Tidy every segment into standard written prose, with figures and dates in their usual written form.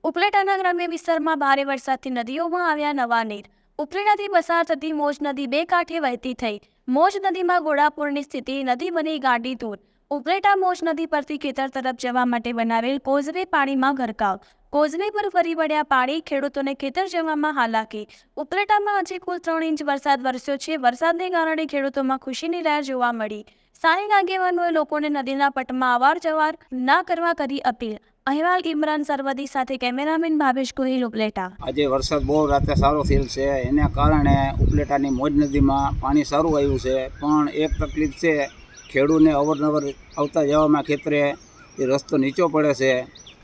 ઉપલેટાના ગ્રામ્ય વિસ્તારમાં ભારે વરસાદથી નદીઓમાં આવ્યા નવા નીર। ઉપલેટાથી પસાર થતી મોજ નદી બે કાંઠે વહેતી થઈ। મોજ નદીમાં ઘોડાપૂરની સ્થિતિ, નદી બની ગાડી તૂર। ઉપલેટા મોજ નદી પરથી ખેતર તરફ જવા માટે બનાવેલ કોઝવે પાણીમાં ગરકાવ। કોઝવે પર ફરી વળ્યા પાણી, ખેડૂતોને ખેતર જવામાં હાલાકી। ઉપલેટામાં આજે કુલ 3 ઇંચ વરસાદ વરસ્યો છે। વરસાદને કારણે ખેડૂતોમાં ખુશીની લહેર જોવા મળી। સ્થાનિક આગેવાનોએ લોકોને નદીના પટમાં અવાર જવાર ના કરવા કરી અપીલ। અહેવાલ ઇમરાન સરવદી સાથે કેમેરામેન ભાવેશ ગોહિલ, ઉપલેટા। આજે વરસાદ બહુ રાતે સારો થયેલ છે, એના કારણે ઉપલેટાની મોજ નદીમાં પાણી સારું આવ્યું છે। પણ એક તકલીફ છે, ખેડૂતને અવરનવર આવતા જવામાં ખેતરે એ રસ્તો નીચો પડે છે।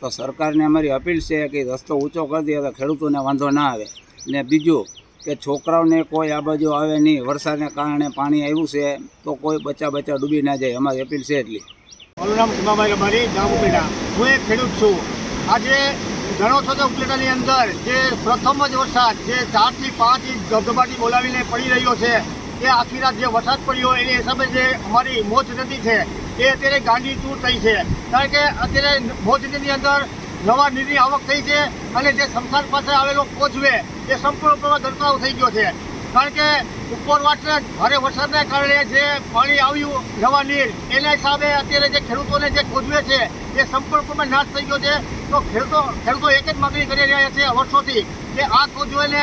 તો સરકારને અમારી અપીલ છે કે રસ્તો ઊંચો કરી દે તો ખેડૂતોને વાંધો ના આવે। ને બીજું કે છોકરાઓને કોઈ આ બાજુ આવે નહીં, વરસાદને કારણે પાણી આવ્યું છે તો કોઈ બચ્ચા ડૂબી ના જાય, અમારી અપીલ છે એટલી। મારું નામ ઉમાભાઈ રબારી, ગામ ઉપલેટા। હું એક ખેડૂત છું। આજે ઘણો થતો ઉપલેટાની અંદર જે પ્રથમ જ વરસાદ જે 4 થી 5 ઇંચ ધબધબાટી બોલાવીને પડી રહ્યો છે, એ આખી રાત જે વરસાદ પડ્યો એની હિસાબે જે અમારી મોજ નદી છે એ અત્યારે ગાંડી તૂર થઈ છે। કારણ કે અત્યારે મોજ નદીની અંદર નવા નીરની આવક થઈ છે અને જે શમશાન પાસે આવેલો કોઝવે એ સંપૂર્ણપણે ગરકાવ થઈ ગયો છે। કારણ કે ઉપરવાસના ભારે વરસાદને કારણે જે પાણી આવ્યું નવા નીર, એના હિસાબે અત્યારે જે ખેડૂતોને જે કોઝવે છે એ સંપૂર્ણપણે નાશ થઈ ગયો છે। તો ખેડૂતો એક જ માગણી કરી રહ્યા છે વર્ષોથી કે આ કોઝવેને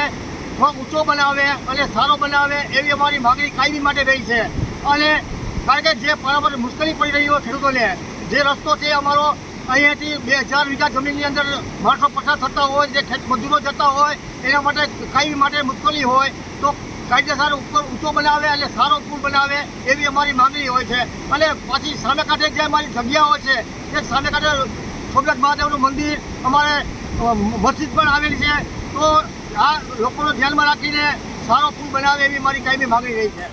થોડો ઊંચો બનાવે અને સારો બનાવે, એવી અમારી માગણી કાયમી માટે રહી છે। અને કારણ કે જે બરાબર મુશ્કેલી પડી રહી હોય ખેડૂતોને, જે રસ્તો છે અમારો અહીંયાથી 2000 વીઘા જમીનની અંદર માણસો પસાર થતા હોય, જે ખેત મજૂરો જતા હોય, એના માટે કાયમી માટે મુશ્કેલી હોય તો કાયદેસર ઉપર ઊંચો બનાવે અને સારો પુલ બનાવે, એવી અમારી માંગણી હોય છે। અને પાછી સામે કાંઠે જે અમારી જગ્યાઓ છે એ સામે કાંઠે સોમનાથ મહાદેવનું મંદિર, અમારે મસ્જિદ પણ આવેલી છે। તો આ લોકોને ધ્યાનમાં રાખીને સારો પુલ બનાવે એવી મારી કાયમી માંગણી રહી છે।